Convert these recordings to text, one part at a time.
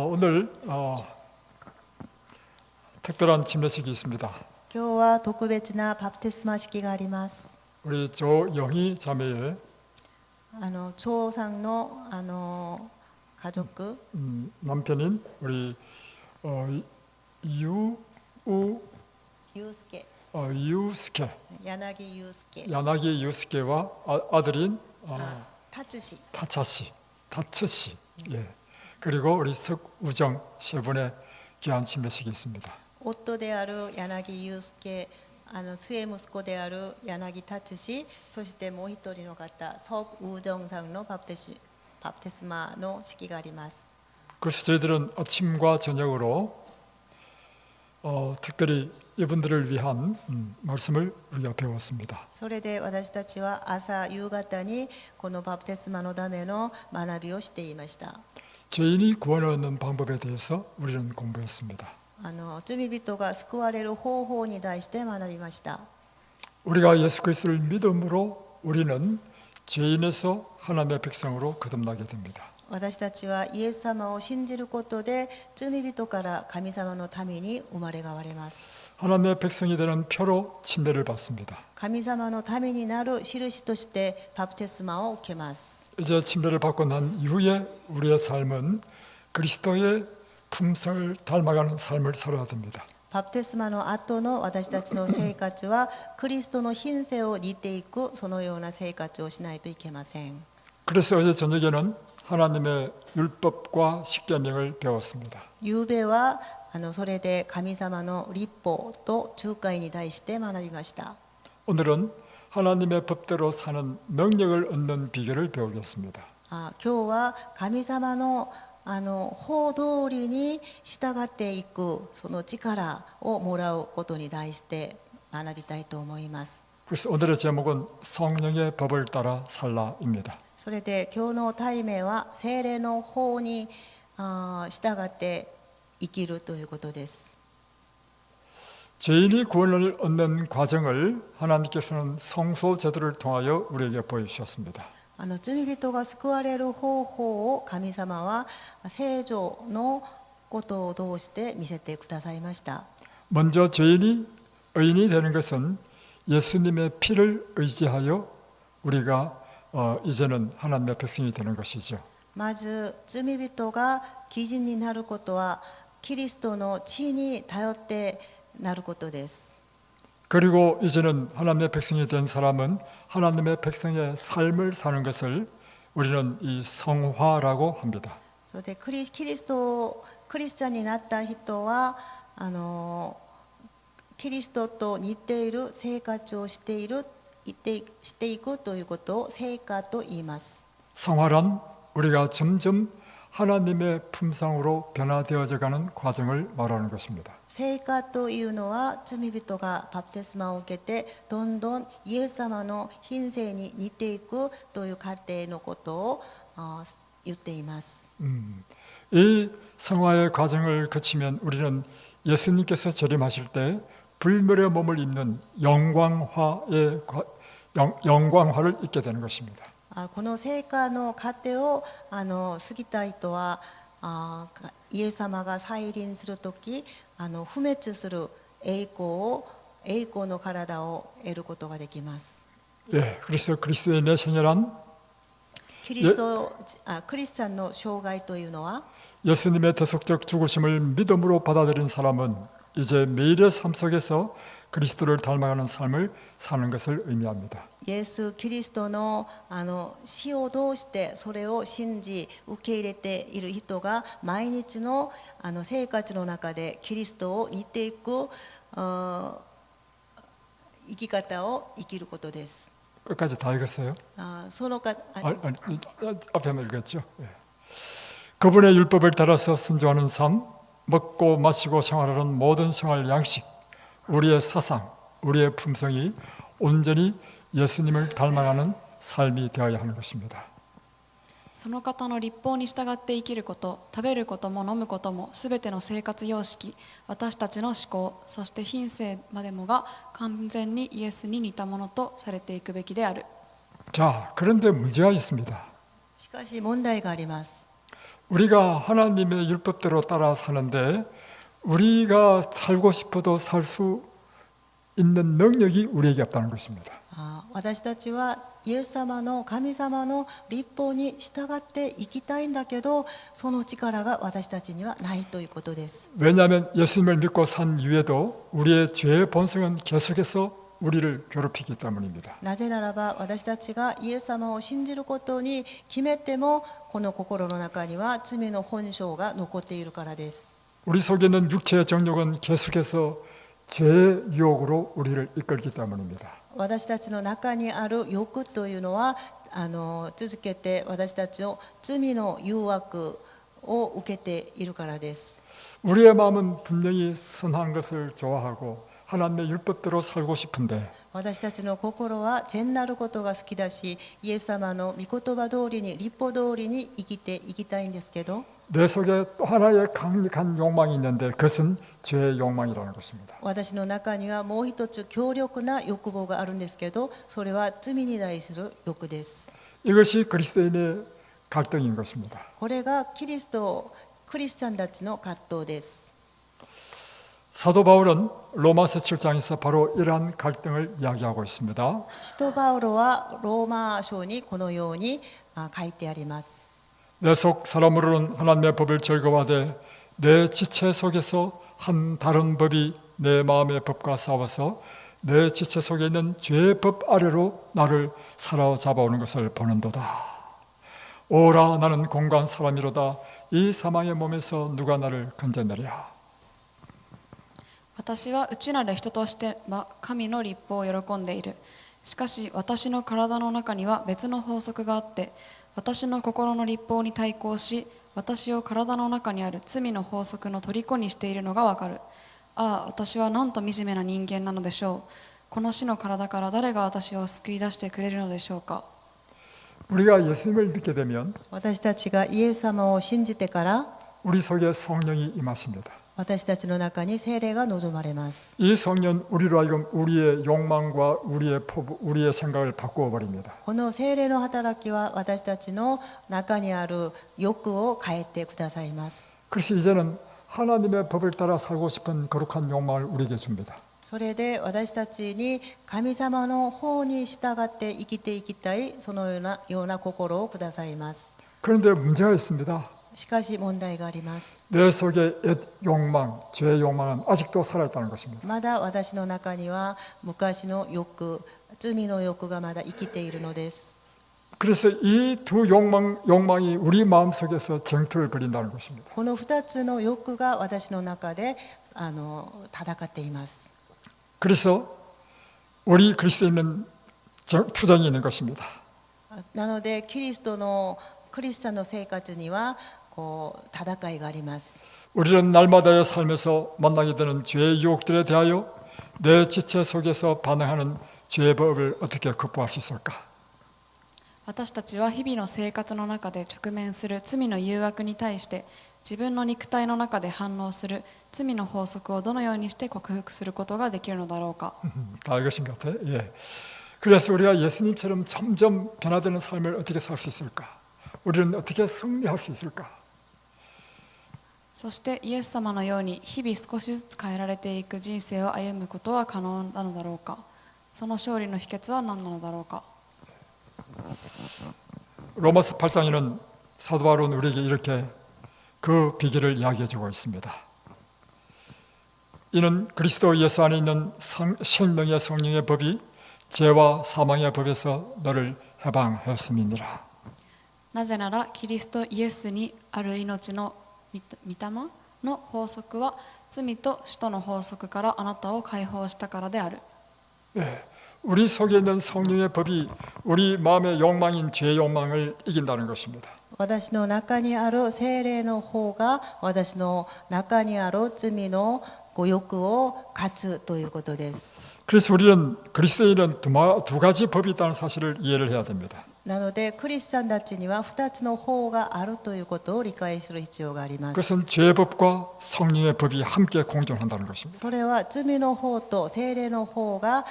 오늘 특별한 침례식이 있습니다. 今日は特別なバプテスマ式があります。 우리 조영희 자매의 張さんの家族、 남편인 우리 유스케, 유스케, 야나기 유스케, 야나기 유스케와 아들인 타츠시, 다츠씨, 예. 그리고 우리 석우정 세 분의 귀한 침례식이 있습니다. 夫である柳祐介、末息子である柳達氏、そしてもう一人の方、ソク・ウジョンさんのバプテスマの式があります。 그래서 저희들은 아침과 저녁으로 특별히 이분들을 위한 말씀을 우리가 배웠습니다. それで私たちは朝夕方にこのバプテスマのための学びをしていました。 죄인이 구원을 얻는 방법에 대해서 우리는 공부했습니다. 罪人が救われる方法に対して学びました。 우리가 예수 그리스도를 믿음으로 우리는 죄인에서 하나님의 백성으로 거듭나게 됩니다. 私たちはイエス様を信じることで罪人から神様のために生まれ変われます。 하나님의 백성이 되는 표로 침례를 받습니다. 神様のためになる印としてバプテスマを受けます。 이제 침례를 받고 난 이후에 우리의 삶은 그리스도의 품성을 닮아가는 삶을 살아야 됩니다. バプテスマの後の私たちの生活はクリストの品性を似ていくそのような生活をしないといけません。 그래서 어제 저녁에는 하나님의 율법과 십계명을 배웠습니다. 夕べはそれで神様の律法と仲介に対して学びました。 오늘은 하나님의 법대로 사는 능력을 얻는 비결을 배우겠습니다. 今日は神様の法通りに従っていくその力をもらうことに対して学びたいと思います。 그래서 오늘의 제목은 성령의 법을 따라 살라입니다. それで今日の題名は聖霊の法に従って生きるということです。 죄인이 구원을 얻는 과정을 하나님께서는 성소 제도를 통하여 우리에게 보여주셨습니다. 罪人が救われる方法を神様は聖女のことを通して見せてくださいました。 먼저 죄인이 의인이 되는 것은 예수님의 피를 의지하여 우리가 이제는 하나님의 백성이 되는 것이죠. まず罪人が義人になることはキリストの血に頼ってなることです。 그리고 이제는 하나님의 백성이 된 사람은 하나님의 백성의 삶을 사는 것을 우리는 이 성화라고 합니다. それでクリスチャンになった人はキリストと似ている生活をしていくということを聖化と言います。 성화란 우리가 점점 하나님의 품성으로 변화되어져 가는 과정을 말하는 것입니다. 聖化というのは罪人がバプテスマを受けてどんどんイエス様の品性に似ていくという過程のことを言っています。 이 성화의 과정을 거치면 우리는 예수님께서 재림하실 때 불멸의 몸을 입는 영광화를 입게 되는 것입니다. この聖化の過程を過ぎた人はイエス様が再臨するとき不滅する栄光の体を得ることができます。 예, 그래서 그리스도의 내생애란 クリスチャンの生涯というのは 예수님의 대속적 죽으심을 믿음으로 받아들인 사람은 이제 매일의 삶 속에서 그리스도를 닮아가는 삶을 사는 것을 의미합니다. イエス・キリストの死を通してそれを信じ受け入れている人が毎日の生活の中でキリストを似ていく生き方を生きることです。 끝까지 다 읽었어요? そのか 앞에만 읽었죠. 예. 그분의 율법을 따라서 순종하는 삶, 먹고 마시고 생활하는 모든 생활 양식, 우리의 사상, 우리의 품성이 온전히 예수님을 닮아가는 삶이 되어야 하는 것입니다. その方の律法に従って生きること、食べることも飲むこともすべての生活様式、私たちの思考、そして品性までもが完全にイエスに似たものとされていくべきである。 자, 그런데 문제가 있습니다. しかし問題があります。 우리가 하나님의 율법대로 따라 사는데 우리가 살고 싶어도 살 수 있는 능력이 우리에게 없다는 것입니다. 私たちはイエス様の神様の律法に従って生きたいんだけど、その力が私たちにはないということです。 왜냐하면 예수님을 믿고 산 이후에도 우리의 죄의 본성은 계속해서 우리를 괴롭히기 때문입니다. なぜならば私たちがイエス様を信じることに決めても、この心の中には罪の本性が残っているからです。 우리 속에 있는 육체의 정욕은 계속해서 죄의 유혹으로 우리를 이끌기 때문입니다. 私たちの中にある欲というのは続けて私たちの罪の誘惑を受けているからです。 우리의 마음은 분명히 선한 것을 좋아하고 하나님의 율법대로 살고 싶은데 私たちの心は善なることが好きだし、イエス様の御言葉通りに律法通りに生きていきたいんですけど、 내 속에 또 하나의 강력한 욕망이 있는데 그것은 죄의 욕망이라는 것입니다. 私の中にはもう一つ強力な欲望があるんですけど、それは罪に対する欲です。 이것이 그리스도인의 갈등인 것입니다. これがクリスチャンたちの葛藤です。 사도 바울은 로마서 7장에서 바로 이러한 갈등을 이야기하고 있습니다. 使徒パウロはローマ書にこのように書いてあります。 내 속 사람으로는 하나님의 법을 즐거워하되 내 지체 속에서 한 다른 법이 내 마음의 법과 싸워서 내 지체 속에 있는 죄의 법 아래로 나를 사로잡아오는 것을 보는도다. 오라 나는 공고한 사람이로다. 이 사망의 몸에서 누가 나를 건져내랴. 私は内なる人として神の律法を喜んでいる。しかし私の体の中には別の法則があって、私の心の律法に対抗し、私を体の中にある罪の法則の虜にしているのがわかる。ああ、私はなんと惨めな人間なのでしょう。この死の体から誰が私を救い出してくれるのでしょうか。 우리가 예수님을 믿게 되면 私たちがイエス様を信じてから、 우리 속에 성령이 임하십니다. 私たちの中に聖霊が望まれます。 이 성령 우리로 하여금 우리의 욕망과 우리의 포부, 우리의 생각을 바꾸어 버립니다. この聖霊の働きは私たちの中にある欲を変えてくださいます。 그래서 이제는 하나님의 법을 따라 살고 싶은 거룩한 욕망을 우리에게 줍니다. それで私たちに神様の方に従って生きていきたい、そのような心をくださいます。 그런데 문제가 있습니다. しかし問題があります。 내 속의 옛 욕망, 죄의 욕망은 아직도 살아있다는 것입니다. まだ私の中には昔の欲、罪の欲がまだ生きているのです。 그래서 이 두 욕망이 우리 마음속에서 쟁투를 벌인다는 것입니다. この2つの欲が私の中で戦っています。 그래서 우리 그리스도인은 투쟁이 있는 것입니다. なのでクリスチャンの生活には戦いがあります。 우리는 날마다의 삶에서 만나게 되는 죄의 유혹들에 대하여 내 지체 속에서 반응하는 죄의 법을 어떻게 극복할 수 있을까? 私たちは日々の生活の中で直面する罪の誘惑に対して自分の肉体の中で反応する罪の法則をどのようにして克服することができるのだろうか。 다 이것인 것 같아요. 예. 그래서 우리가 예수님처럼 점점 변화되는 삶을 어떻게 살 수 있을까? 우리는 어떻게 승리할 수 있을까? そしてイエス様のように日々少しずつ変えられていく人生を歩むことは可能なのだろうか。その勝利の秘訣は何なのだろうか。 로마서 8장에는 사도 바울은 우리에게 이렇게 그 비결을 이야기해주고 있습니다. 이는 그리스도 예수 안에 있는 생명의 성령의 법이 죄와 사망의 법에서 너를 해방하였음이니라. なぜならキリストイエスにある命の御霊の法則は罪と死との法則からあなたを解放したからである。 네, 우리 속에 있는 성령의 법이 우리 마음의 욕망인 죄의 욕망을 이긴다는 것입니다. 私の中にある聖霊の方が私の中にある罪の欲を勝つということです。 그래서 우리는 그리스도인은 두 가지 법이 있다는 사실을 이해를 해야 됩니다. なのでクリスチャンたちには2つの法があるということを理解する必要があります。 그것은 죄의 법과 성령의 법이 함께 공존한다는 것입니다. それは罪の法と聖霊の法が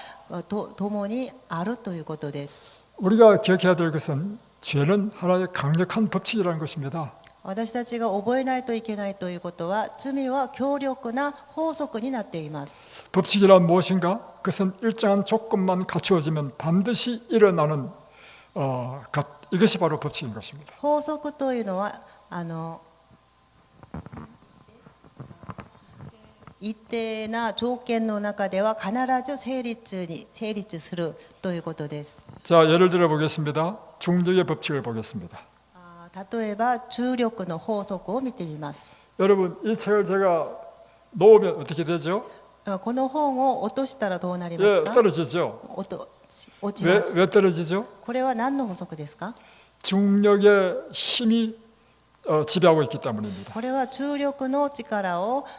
共にあるということです。 우리가 기억해야 될 것은 죄는 하나의 강력한 법칙이라는 것입니다. 私たちが覚えないといけないということは、罪は強力な法則になっています。 법칙이란 무엇인가? 그것은 일정한 조건만 갖추어지면 반드시 일어나는 이것이 바로 법칙인 것입니다. 法則というのは一定な条件の中では必ず成立するということです。 자, 예를 들어 보겠습니다. 중력의 법칙을 보겠습니다. 例えば重力の法則を見てみます。 여러분, 이 책을 제가 놓으면 어떻게 되죠? この本を落としたらどうなりま 예, すか？ 떨어지죠. 落ちます。 왜 떨어지죠? これは何の法則ですか？ 중력의 힘이 지배하고 있기 때문입니다. これは重力の力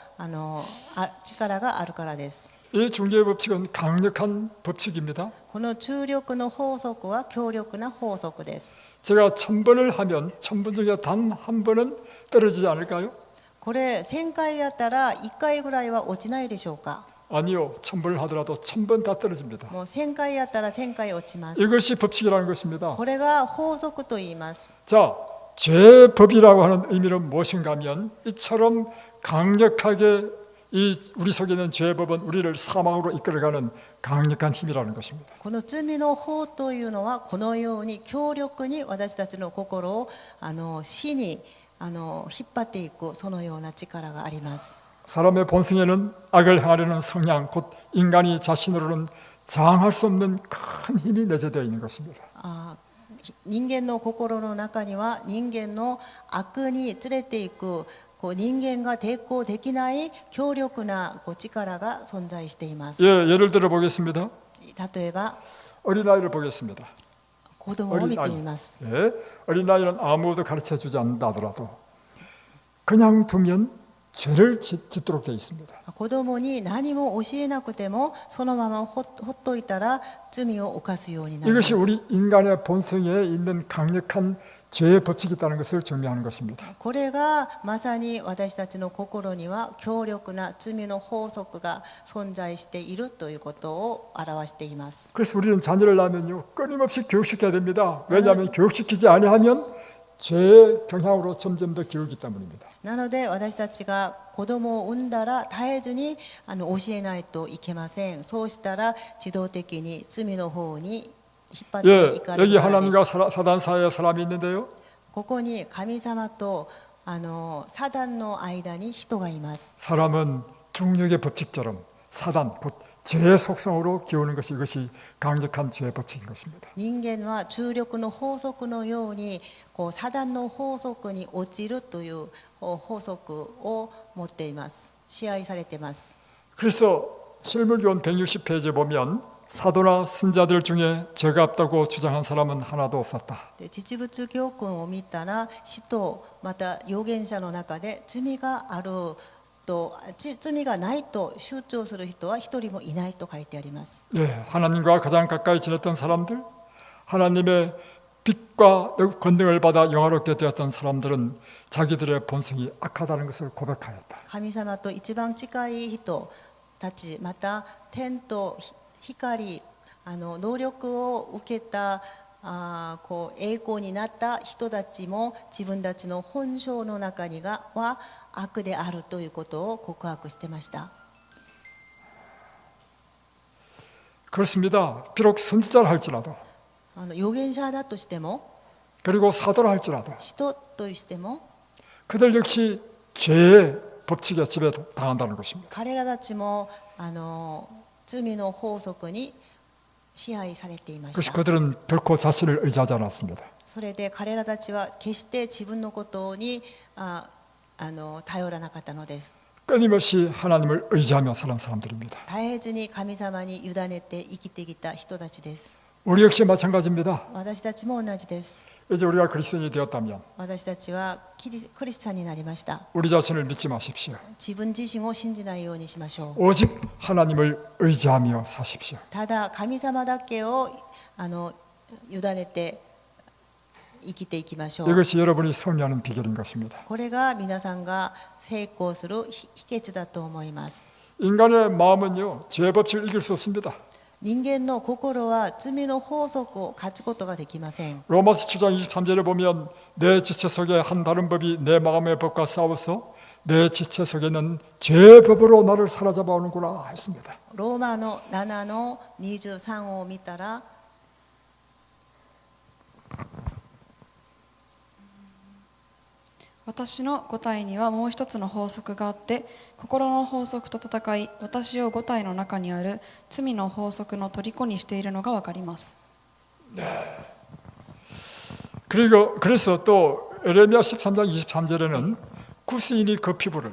があるからです。 이 중력의 법칙은 강력한 법칙입니다. この重力の法則は強力な法則です。 제가 1000번을 하면 1000번 중에 단 한 번은 떨어지지 않을까요? これ1000回やったら1回ぐらいは落ちないでしょうか？ 아니요. 1000번을 하더라도 1000번 다 떨어집니다. もう1000回やったら1000回落ちます。 이것이 법칙이라는 것입니다. これが法則と言います。 자, 죄법이라고 하는 의미는 무엇인가 하면 이처럼 강력하게 우리 속에 있는 죄법은 우리를 사망으로 이끌어가는 강력한 힘이라는 것입니다. この罪の法というのはこのように強力に私たちの心を死に引っ張っていくそのような力があります。 사람의 본성에는 악을 행하려는 성향, 곧 인간이 자신으로는 저항할 수 없는 큰 힘이 내재되어 있는 것입니다. 人間の心の中には人間の悪に連れていく人間が抵抗できない強力な力が存在しています。 예, 예를 들어 보겠습니다. 例えば 어린아이를 보겠습니다. 子供を見てみます。 예, 어린아이는 아무도 가르쳐주지 않는다 하더라도 그냥 두면 죄를 짓도록 되어 있습니다. 子供に何も教えなくてもそのままほっといたら罪を犯すようになります。 이것이 우리 인간의 본성에 있는 강력한 죄의 법칙이 있다는 것을 증명하는 것입니다. これがまさに私たちの心には強力な罪の法則が存在しているということを表しています。 그래서 우리는 자녀를 낳으면요 끊임없이 교육시켜야 됩니다. 왜냐하면 교육시키지 아니하면 죄의 경향으로 점점 더 기울기 때문입니다. なので私たちが子供を産んだら絶えずに教えないといけません。そうしたら自動的に罪の方に引っ張っていかれ 여기 るからで 하나님과 す。 사단 사이에 사람이 있는데요. ここに神様とサダンの間に人がいます。 사람은 중력의 법칙처럼 사단 곧 죄의 속성으로 기우는 것이 이것이 강력한 죄의 법칙인 것입니다. 人間は重力の法則のようにサダンの法則に陥るという法則を持っています。支配されています。 그래서 실물교원 160페이지에 보면 사도나 선자들 중에 죄가 없다고 주장한 사람은 하나도 없었다. で実物教訓を見たら使徒また預言者の中で罪があると罪がないと主張する人は一人もいないと書いてあります。 예, 하나님과 가장 가까이 지냈던 사람들, 하나님의 빛과 권능을 받아 영화롭게 되었던 사람들은 자기들의 본성이 악하다는 것을 고백하였다. 神様と一番近い人たちまた天と光能力を受けた栄光になった人たちも自分たちの本性の中には悪であるということを告白してました。 그렇습니다. 비록 선지자라 할지라도 預言者だとしても 그리고 사도라 할지라도 人としても 그들 역시 죄의 법칙에 지배당한다는 것입니다. 彼らたちも罪の法則に支配されていまし 그래서 た。 그들은 결코 자신을 의지하지 않았습니다. それで彼らたちは決して自分のことに頼らなかったのです。 끊임없이 하나님을 의지하며 사는 사람들입니다. 絶えずに神様に委ねて生きてきた人たちです。 우리 역시 마찬가지입니다. 私たちも同じです。 이제 우리가 그리스도인이 되었다면 私たちはクリスチャンになりました。 우리 자신을 믿지 마십시오. 自分自身を信じないようにしましょう。 오직 하나님을 의지하며 사십시오. ただ神様だけを委ねて生きていきましょう。 이것이 여러분이 승리하는 비결인 것입니다. これが皆さんが成功する秘訣だと思います。 인간의 마음은요 죄의 법칙을 이길 수 없습니다. 人間の心は罪の法則を勝つことができません。 로마서 7장 23절에 보면 내 지체 속에 한 다른 법이 내 마음의 법과 싸워서 내 지체 속에는 죄의 법으로 나를 사로잡아 오는구나 했습니다. ローマの7の23を見たら、私の五体にはもう一つの法則があって、心の法則と戦い、私を五体の中にある罪の法則の虜にしているのがわかります。 그래서 또 에레미야 13장 23절에는 구스인이 그 피부를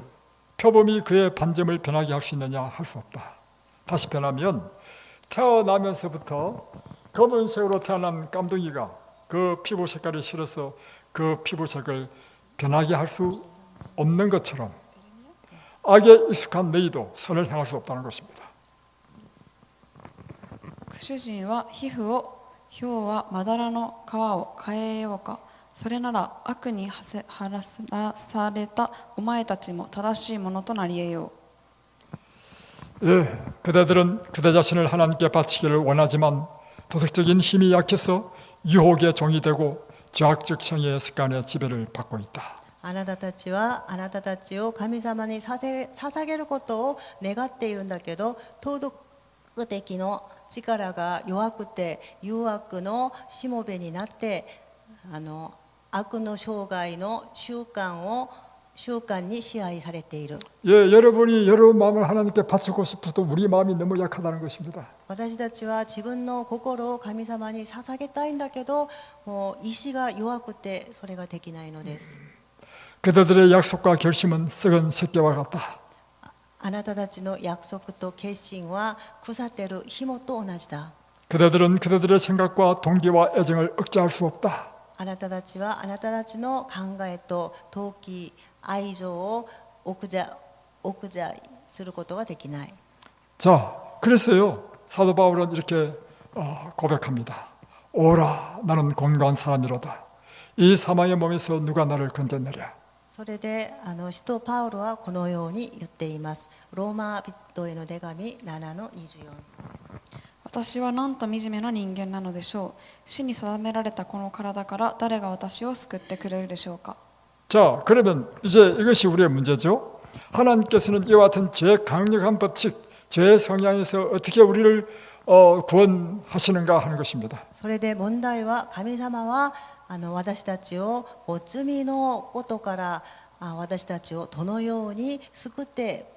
표범이 그의 반점을 변하게 할 수 있느냐 할 수 없다. 다시 변하면 태어나면서부터 검은색으로 태어난 깜둥이가 그 피부 색깔이 싫어서 그 피부색을 변하게 할 수 없는 것처럼 악에 익숙한 너희도 선을 행할 수 없다는 것입니다. 主人は皮膚を、豹はまだらの皮を変えようか。それなら悪に晴らされたお前たちも正しいものとなり得よう。 예, 그대들은 그대 자신을 하나님께 바치기를 원하지만 도덕적인 힘이 약해서 유혹의 종이 되고 죄악적 성의 습관의 지배를 받고 있다. あなたたちはあなたたちを神様に捧げることを願っているんだけど、道徳的の力が弱くて誘惑のしもべになって、悪の生涯の習慣に支配されている。 예, 여러분이 여러분 마음을 하나님께 바치고 싶어도 우리 마음이 너무 약하다는 것입니다. 私たちは自分の心を神様に捧げたいんだけど、もう意志が弱くてそれができないのです。 그대들의 약속과 결심은 썩은 새끼와 같다. あなたたちの約束と決心は腐ってる紐と同じだ。 그대들은 그대들의 생각과 동기와 애정을 억제할 수 없다. あなたたちはあなたたちの考えと動機、愛情を抑制することができない。 자, 그랬어요. 사도 바울은 이렇게 고백합니다. 오라, 나는 곤고한 사람이로다. 이 사망의 몸에서 누가 나를 건져내랴. それで使徒パウロはこのように言っています。ローマ人への手紙7の24。 私はなんと惨めな人間なのでしょう。死に定められたこの体から誰が私を救ってくれるでしょうか。 자, 그러면 이제 이것이 우리의 문제죠. 하나님께서는 이와 같은 죄 강력한 법칙, 죄의 성향에서 어떻게 우리를 구원하시는가 하는 것입니다. それで問題は、神様は私たちを罪のことから私たちをどのように救って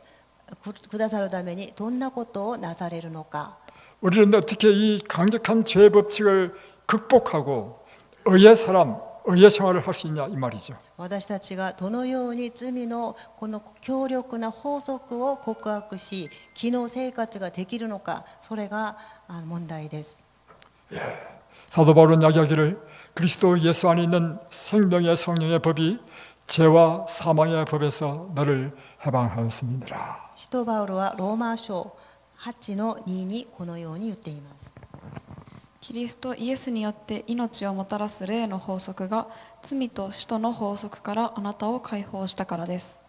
くださるためにどんなことをなされるのか。 우리는 어떻게 이 강력한 죄의 법칙을 극복하고 의의 사람, 의의 생활을 할 수 있냐 이 말이죠. 私たちがどのように罪のこの強力な法則を告白し、機能生活ができるのか、それが問題です。 사도 바울은 이야기하기를 그리스도 예수 안에 있는 생명의 성령의 법이 죄와 사망의 법에서 너를 해방하였음이니라. 使徒パウロはローマ書8の2にこのように言っています。 キリストイエスによって命をもたらす霊の法則が罪と死との法則からあなたを解放したからです。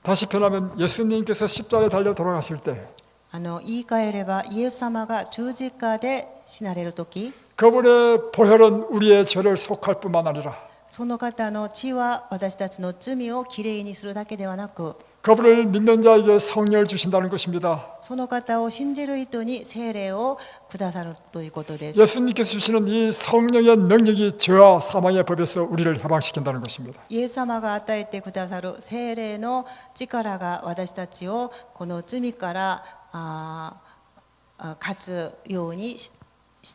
다시 표현하면 예수님께서 십자가에 달려 돌아가실 때 言い換えれば、イエス様が十字架で死なれるとき、 그분의 보혈은 우리의 죄를 속할 뿐만 아니라 その方の血は私たちの罪をきれいにするだけではなく、 그분을 믿는 자에게 성령을 주신다는 것입니다. その方を信じる人に聖霊をくださるということです。 예수님께서 주시는 이 성령의 능력이 죄와 사망의 법에서 우리를 해방시킨다는 것입니다. イエス様が与えてくださる聖霊の力が私たちをこの罪から勝つようにし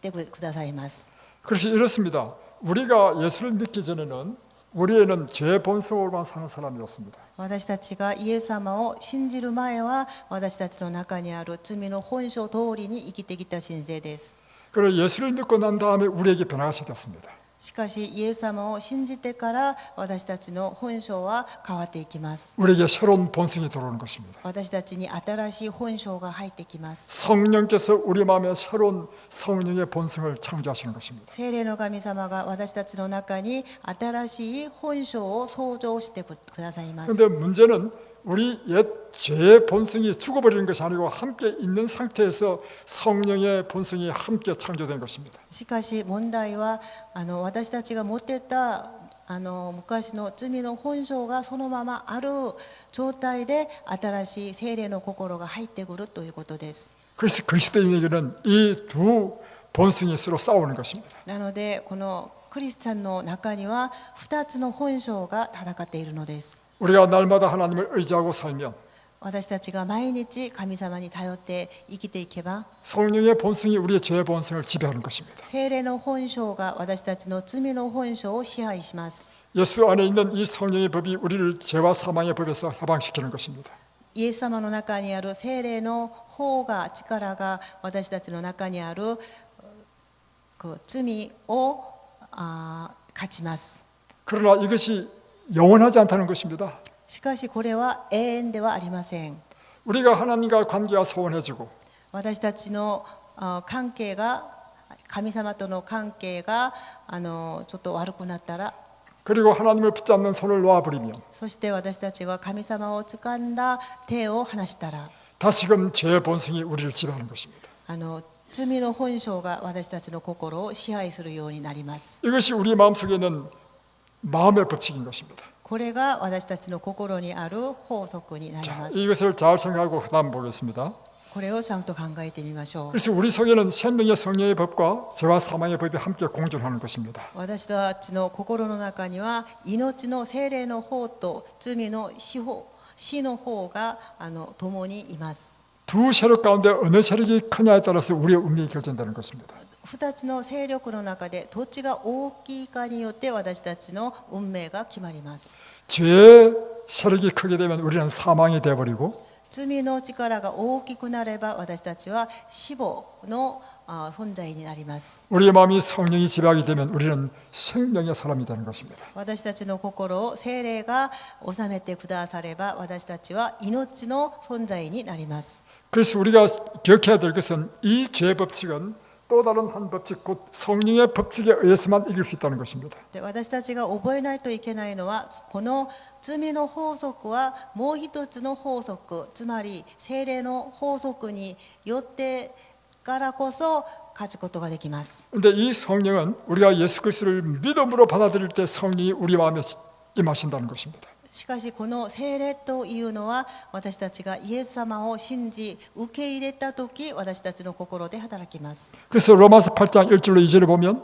てくださいます。 그래서 이렇습니다. 우리가 예수를 믿기 전에는 우리에는 죄 본성으로만 사는 사람이었습니다. 私たちがイエス様を信じる前は、私たちの中にある罪の本性通りに生きてきた信者です。 그리고 예수를 믿고 난 다음에 우리에게 변화시켰습니다. しかしイエス様を信じてから私たちの本性は変わっていきます。 우리에게 새로운 본성이 들어오는 것입니다. 私たちに新しい本性が入ってきます。 성령께서 우리 마음에 새로운 성령의 본성을 창조하시는 것입니다. 聖霊の神様が私たちの中に新しい本性を創造してくださいます。 그런데 문제는 우리 옛 죄의 본성이 죽어버리는 것이 아니고 함께 있는 상태에서 성령의 본성이 함께 창조된 것입니다. しかし問題は私たちが持ってた昔の罪の本性がそのままある状態で新しい聖霊の心が入ってくるということです。 그래서 그리스도인에게는 이 두 본성이 서로 싸우는 것입니다. なのでこのクリスチャンの中には2つの本性が戦っているのです。 우리가 날마다 하나님을 의지하고 살면 私たちが毎日神様に頼って生きていけば 성령의 본성이 우리의 죄의 본성을 지배하는 것입니다. 聖霊の本性が私たちの罪の本性を支配します。 예수 안에 있는 이 성령의 법이 우리를 죄와 사망의 법에서 해방시키는 것입니다. イエス様の中にある聖霊の方が力が私たちの中にある罪を勝ちます。 그러나 이것이 영원하지 않다는 것입니다. しかしこれは永遠ではありません。 우리가 하나님과 관계가 소원해지고 私たちの関係が神様との関係がちょっと悪くなったら 그리고 하나님을 붙잡는 손을 놓아버리면 そして私たちが神様を掴んだ手を離したら 다시금 죄의 본성이 우리를 지배하는 것입니다. 罪の本性が私たちの心を支配するようになります。 이것이 우리 마음속에 있는 마음의 법칙인 것입니다. これが私たちの心にある法則になりま 자, す。 이것을 잘 생각하고 그다음 보겠습니다. これをちゃんと考えてみましょう。 그래서 우리 속에는 생명의 성령의 법과 죄와 사망의 법이 함께 공존하는 것입니다. 私たちの心の中には命の聖霊の方と罪の死の方が共にいます。 두 세력 가운데 어느 세력이 크냐에 따라서 우리의 운명이 결정되는 것입니다. 2つの勢力の中でどっちが大きいかによって私たちの運命が決まります。 죄의 세력이 크게 되면 우리는 사망이 되어버리고 罪の力が大きくなれば私たちは死亡の存在になります。 우리의 마음이 성령이 지배하게 되면 우리는 생명의 사람이 되는 것입니다. 私たちの心を聖霊が治めてくだされば私たちは命の存在になります。 그래서 우리가 기억해야 될 것은 이 죄의 법칙은 또 다른 한 법칙 곧 성령의 법칙에 의해서만 이길 수 있다는 것입니다. で私たちが覚えないといけないのはこの罪の法則はもう一つの法則つまり聖霊の法則によってからこそ勝つことができます。 그런데 이 성령은 우리가 예수 그리스도를 믿음으로 받아들일 때 성령이 우리 마음에 임하신다는 것입니다. しかしこの聖霊というのは私たちがイエス様を信じ受け入れたとき私たちの心で働きます。 그래서 로마서 8장 1절로 2절을 보면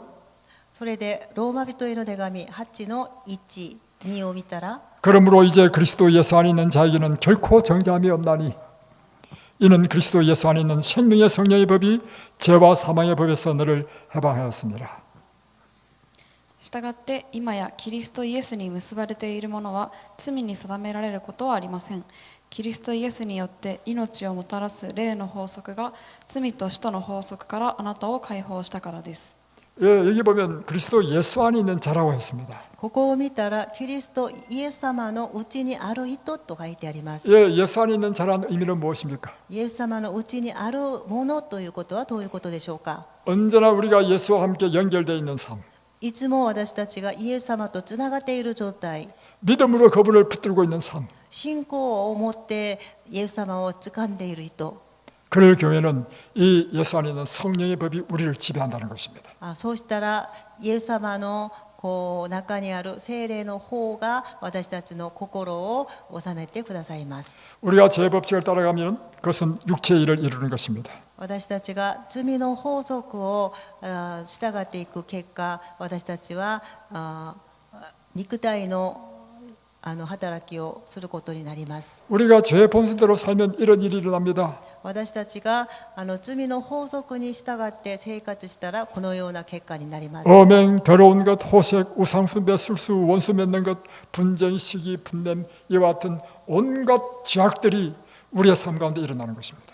それでローマ人への手紙8の1、2を見たら 그러므로 이제 그리스도 예수 안에 있는 자에게는 결코 정죄함이 없나니 이는 그리스도 예수 안에 있는 생명의 성령의 법이 죄와 사망의 법에서 너를 해방하였습니다. したがって今やキリストイエスに結ばれている者は罪に定められることはありません。キリストイエスによって命をもたらす霊の法則が罪と死との法則からあなたを解放したからです。 예, 여기 보면 그리스도 예수 안에 있는 자라고 했습니다. ここを見たらキリストイエス様のうちにある人と書いてあります。 예, 예수 안에 있는 자라는 의미는 무엇입니까? イエス様のうちにあるものということはどういうことでしょうか。 언제나 우리가 예수와 함께 연결되어 있는 삶, いつも私たちがイエス様とつながっている状態、 믿음으로 그분을 붙들고 있는 삶, 信仰を持ってイエス様を掴んでいる人、 그럴 경우에는 이 예수 안에 있는 성령의 법이 우리를 지배한다는 것입니다. そうしたらイエス様の中にある聖霊の方が私たちの心を治めてくださいます。 우리가 죄의 법칙을 따라가면 그것은 육체의 일을 이루는 것입니다. 私たちが罪の法則を従っていく結果、私たちは肉体の働きをすることになります。 우리가 죄의 본성대로 살면 이런 일이 일어납니다. 私たちが罪の法則に従って生活したらこのような結果になります。 엄행, 더러운 것, 호색, 우상숭배, 술수, 원수 맺는 것, 분쟁, 시기, 분냄 이와 같은 온갖 죄악들이 우리의 삶 가운데 일어나는 것입니다.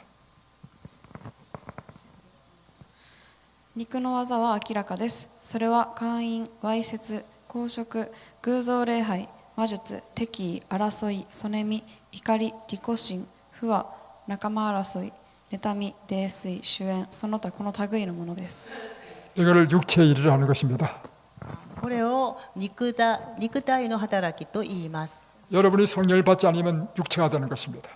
肉の技は明らかです。それは姦淫、わいせつ、公職、偶像礼拝、魔術、敵意、争い、そねみ、怒り、利己心、不和、仲間争い、妬み、泥酔、酒宴、その他この類のものです。 이거를 육체의 일이라는 것입니다. これを肉体の働きと言います。 여러분이 성령을 받지 않으면 육체가 되는 것입니다.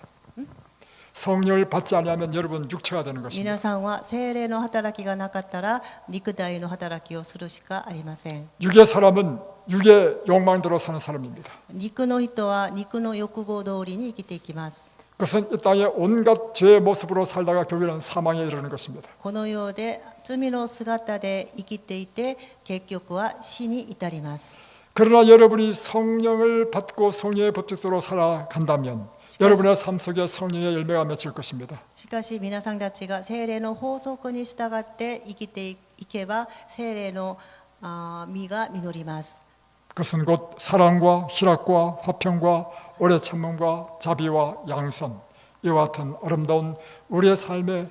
성령을 받지 않으면 여러분 육체가 되는 것입니다. 皆さんは聖霊の働きがなかったら肉体の働きをするしかありません。 육의 사람은 육의 욕망대로 사는 사람입니다. 肉の人は肉の欲望通りに生きていきます。 그것은 이 땅에 온갖 죄의 모습으로 살다가 결국에는 사망에 이르는 것입니다. この世で罪の姿で生きていて結局は死に至ります。 그러나 여러분이 성령을 받고 성령의 법칙대로 살아간다면 여러분의 삶 속에 성령의 열매가 맺힐 것입니다. しかし皆さんたちが聖霊の法則に従って生きていけば聖霊の実が実ります。 그것은 곧 사랑과 희락과 화평과 오래 참음과 자비와 양선 이와 같은 아름다운 우리의 삶에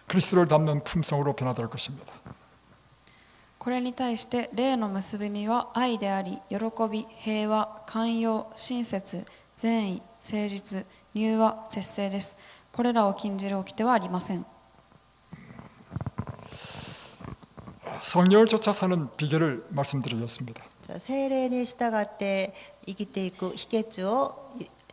그리스도를 담는 품성으로 변화될 것입니다. これに対して霊の結び目は愛であり、喜び、平和、寛容、親切、善意、誠実、柔和、節制です。これらを禁じる掟はありません。 성령을 쫓아 사는 비결을 말씀드리겠습니다. じゃあ聖霊に従って生きていく秘訣を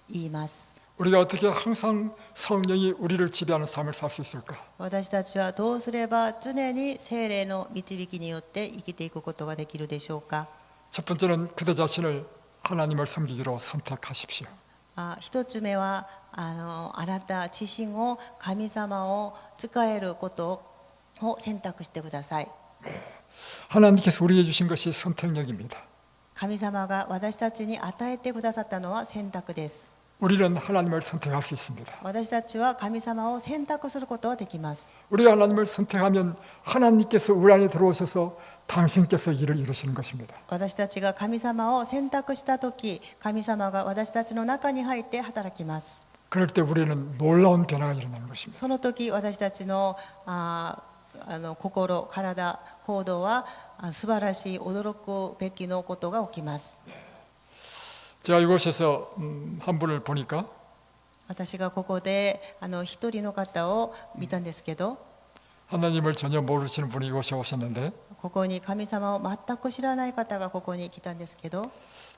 言います。 우리가 어떻게 항상 성령이 우리를 지배하는 삶을 살 수 있을까? 私たちはどうすれば常に聖霊の導きによって生きていくことができるでしょうか。 첫 번째는 그대 자신을 하나님을 섬기기로 선택하십시오. 一つ目はあなた自身を神様を使えることを選択してください。 하나님께서 우리에게 주신 것이 선택력입니다. 神様が私たちに与えてくださったのは選択です。 우리는 하나님을 선택할 수 있습니다. 私たちは神様を選択することはできます。 우리가 하나님을 선택하면 하나님께서 우리 안에 들어오셔서 당신께서 일을 이루시는 것입니다. 私たちが神様を選択したとき、神様が私たちの中に入って働きます。 그럴 때 우리는 놀라운 변화가 일어나는 것입니다. その時私たちの心、体、行動は素晴らしい驚くべきのことが起きます。 제가 이곳에서 한 분을 보니까 私がここで一人の方を見たんですけど、 하나님을 전혀 모르시는 분이 이곳에 오셨는데 ここに神様を全く知らない方がここに来たんですけど、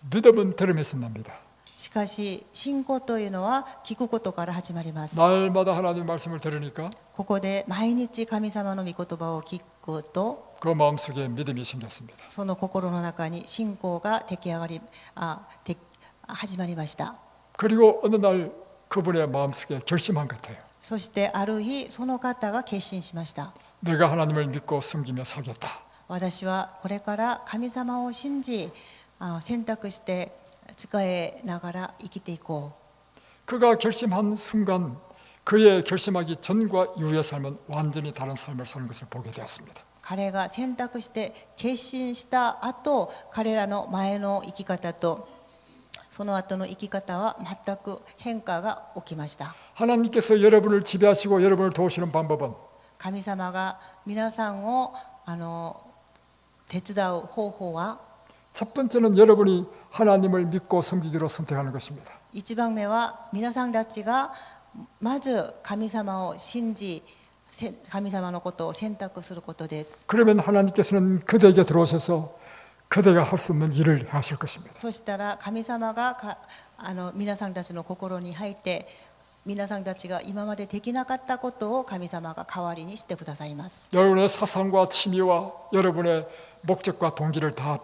믿음은 들음에서 납니다. しかし信仰というのは聞くことから始まります。 날마다 하나님 말씀을 들으니까 ここで毎日神様の御言葉を聞くと、 그 마음속에 믿음이 생겼습니다. その心の中に信仰が始まりました。 그리고 어느 날 그분의 마음속에 결심한 것 같아요. そしてある日その方が決心しました。 내가 하나님을 믿고 섬기며 살겠다. 私はこれから神様を信じ選択して仕えながら生きていこう。 그가 결심한 순간 그의 결심하기 전과 이후의 삶은 완전히 다른 삶을 사는 것을 보게 되었습니다. 彼が選択して決心した後、彼らの前の生き方とその後の生き方は全く変化が起きました。 하나님께서 여러분을 지배하시고 여러분을 도우시는 방법은 神様が皆さんを手伝う方法は、 첫 번째는 여러분이 하나님을 믿고 섬기기로 선택하는 것입니다. 一番目は皆さんたちがまず神様を信じ神様のことを選択することです。 그러면 하나님께서는 그대에게 들어오셔서 그대가 할 수 없는 일을 하실 것입니다. そしたら神様が皆さんたちの心に入って皆さんたちが今までできなかったことを神様が代わりにしてくださいます。 여러분의 사상과 취미와 여러분의 목적과 동기를 다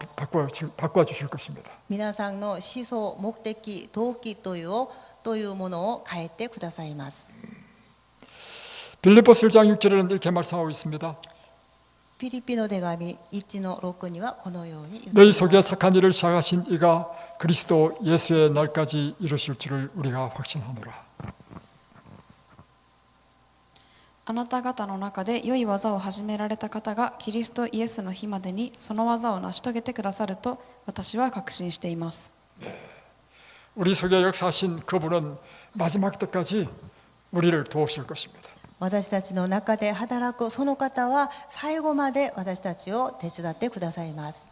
바꿔주실 것입니다. 皆さんの思想、目的、動機というものを変えてくださいます。 빌립보서 1장 6절에는 이렇게 말씀하고 있습니다. ピリピの手紙 1-6 にはこのように言っています。 너희 속에 착한 일을 시작하신 이가 그리스도 예수의 날까지 이루실 줄을 우리가 확신하노라. あなた方の中で良い技を始められた方がキリストイエスの日までにその技を成し遂げてくださると私は確信しています。 우리 속에 역사하신 그분은 마지막 때까지 우리를 도우실 것입니다. 私たちの中で働くその方は最後まで私たちを手伝ってくださいます。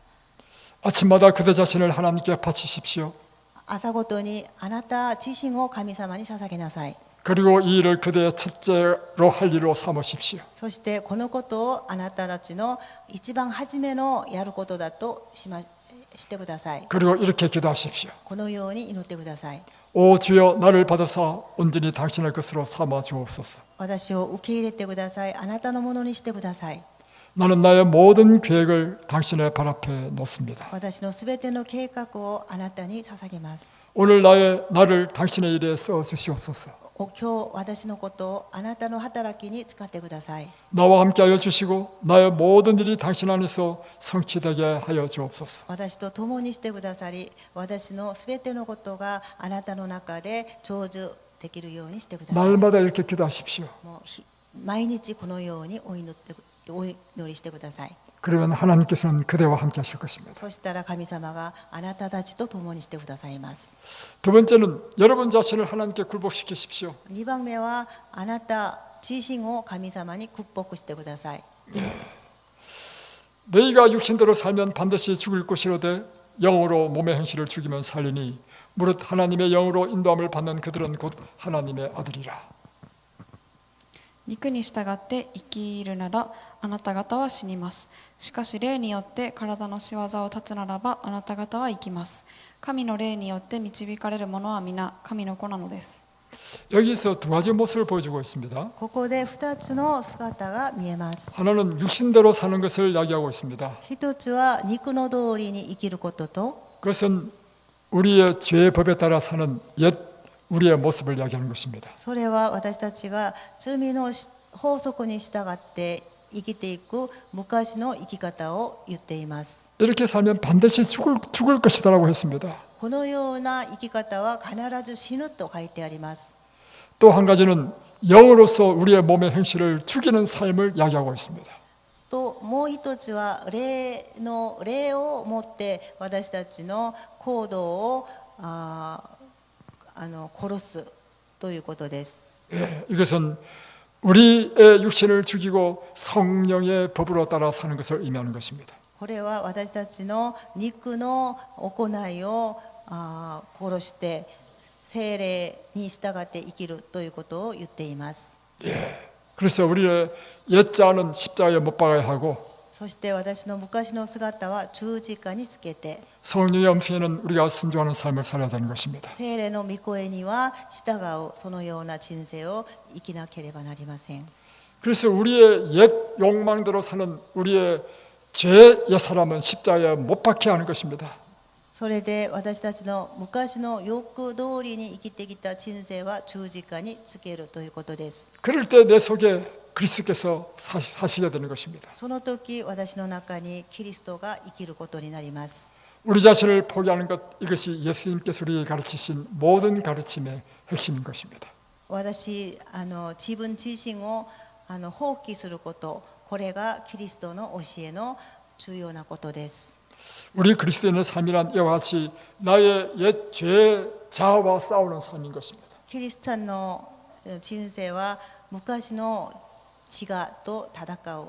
아침마다 그대 자신을 하나님께 바치십시오. 朝ごとにあなた自身を神様に捧げなさい。 그리고 이 일을 그대의 첫째로 할 일로 삼으십시오. そしてこのことをあなたたちの一番初めのやることだとしてください。 그리고 이렇게 기도하십시오. このように祈ってください。 오 주여 나를 받아사 온전히 당신의 것으로 삼아 주옵소서. 私を受け入れてください。あなたのものにしてください。 나는 나의 모든 계획을 당신의 발 앞에 놓습니다. 私のすべての計画をあなたに捧げます。 오늘 나를 당신의 일에 써 주시옵소서. 今日私のことをあなたの働きに使ってください。 나와 함께하여 주시고 나의 모든 일이 당신 안에서 성취되게 하여 주옵소서. 私と共にしてくださり、私のすべてのことがあなたの中で成就できるようにしてください。 날마다 이렇게 기도하십시오. もう毎日このようにお祈りしてください。 그러면 하나님께서는 그대와 함께하실 것입니다. そしたら神様があなたたちと共にしてくださいます。 두 번째는 여러분 자신을 하나님께 굴복시키십시오. 2番目はあなた自身を神様に屈服してください。 너희가 육신대로 살면 반드시 죽을 것이로되 영으로 몸의 행실을 죽이면 살리니 무릇 하나님의 영으로 인도함을 받는 그들은 곧 하나님의 아들이라. 肉に従って生きるならあなた方は死にます。しかし霊によって体の仕業を断つならばあなた方は生きます。神の霊によって導かれる者は皆神の子なのです。 여기서 두 가지 모습을 보여주고 있습니다. ここで2つの姿が見えます。 하나는 육신대로 사는 것을 이야기하고 있습니다. 一つは肉の通りに生きることと、 그것은 우리의 죄의 법에 따라 사는 옛 우리의 모습을 이야기하는 것입니다. それは私たちが罪の法則に従って生きていく昔の生き方を言っています。 이렇게 살면 반드시 죽을 것이다라고 했습니다. このような生き方は必ず死ぬと書いてあります。 또 한 가지는 영으로서 우리의 몸의 행실을 죽이는 삶을 이야기하고 있습니다. ともう一つは霊を持って私たちの行動を殺すということです。 이것은 우리의 육신을 죽이고 성령의 법으로 따라 사는 것을 의미하는 것입니다. これは私たちの肉の行いを殺して聖霊に従って生きるということを言っています。 그래서 우리의 옛자는 십자가에 못 박아야 하고 そして私の昔の姿は十字架につけて 성령의 음성에는 우리가 순종하는 삶을 살아야 되는 것입니다. 聖霊の御声には従うそのような人生を生きなければなりません。 그래서 우리의 옛 욕망대로 사는 우리의 죄의 옛 사람은 십자가에 못 박게 하는 것입니다. それで私たちの昔の欲通りに生きてきた人生は十字架につけるということです。 그럴 때 내 속에 그리스도께서 사시게 되는 것입니다. その時私の中にキリストが生きることになります。 우리 자신을 포기하는 것, 이것이 예수님께서 우리에게 가르치신 모든 가르침의 핵심인 것입니다. 私自分自身を放棄すること、これがキリストの教えの重要なことです。 우리 그리스도인의 삶이란 이와 같이 나의 옛 죄의 자아와 싸우는 삶인 것입니다. キリストの人生は昔の自我と戦う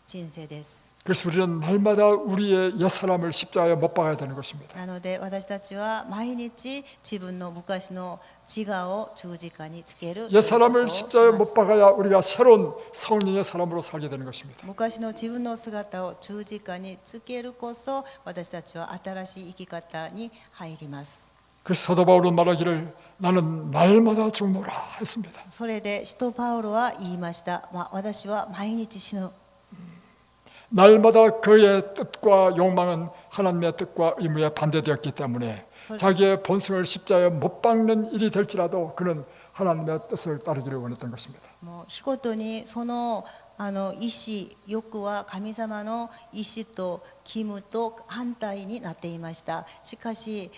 人生です。 그래서 우리는 날마다 우리의 옛 사람을 십자가에 못 박아야 되는 것입니다. なので私たちは毎日自分の昔の自我を十字架につけるという 옛 ことを 사람을 し 십자가에 ま 못 す。 박아야 우리가 새로운 성령의 사람으로 살게 되는 것입니다. 昔の自分の姿を十字架につけるこそ私たちは新しい生き方に入ります。 그래서 사도 바울은 말하기를 나는 날마다 죽노라 했습니다. それで使徒パウロは言いました。私は毎日死ぬ。 날마다 그의 뜻과 욕망은 하나님의 뜻과 의무에 반대되었기 때문에 자기의 본성을 십자가에 못 박는 일이 될지라도 그는 하나님의 뜻을 따르기를 원했던 것입니다. もう日ごとにその意志、欲は神様の意志と義務と反対になっていました。しかし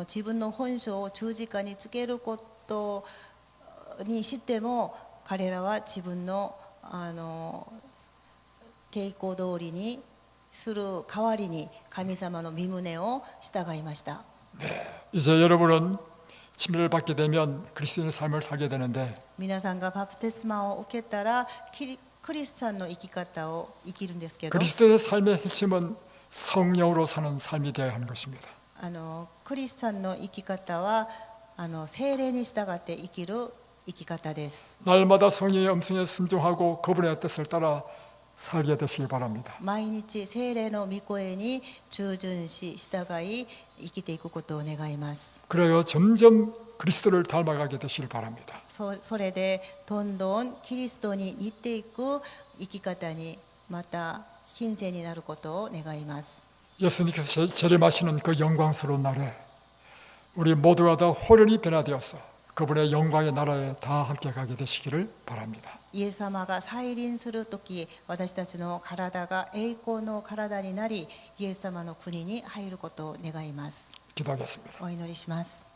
自分の本性を十字架につけることにしても彼らは自分の傾向通りにする代わりに神様の御胸を従いました。 이제 여러분은 침례를 받게 되면 그리스도인의 삶을 살게 되는데 皆さんがバプテスマを受けたらクリスチャンの生き方を生きるんですけど、 그리스도의 삶의 핵심은 성령으로 사는 삶이 되어야 하는 것입니다. クリスチャンの生き方は聖霊に従って生きる生き方です。 날마다 성령의 음성에 순종하고 그분의 뜻을 따라 살게 되시기 바랍니다. 毎日聖霊の御声に従順し従い生きていくことを願います。 그래요 점점 그리스도를 닮아가게 되시길 바랍니다. それでどんどんキリストに似ていく生き方にまた品性になることを願います。 예수님께서 재림하시는 그 영광스러운 날에 우리 모두가 다 호련히 변화되어서 그분의 영광의 나라에 다 함께 가게 되시기를 바랍니다. イエス様が再臨するとき、私たちの体が栄光の体になり、イエス様の国に入ることを願います。 기도하겠습니다. お祈りします。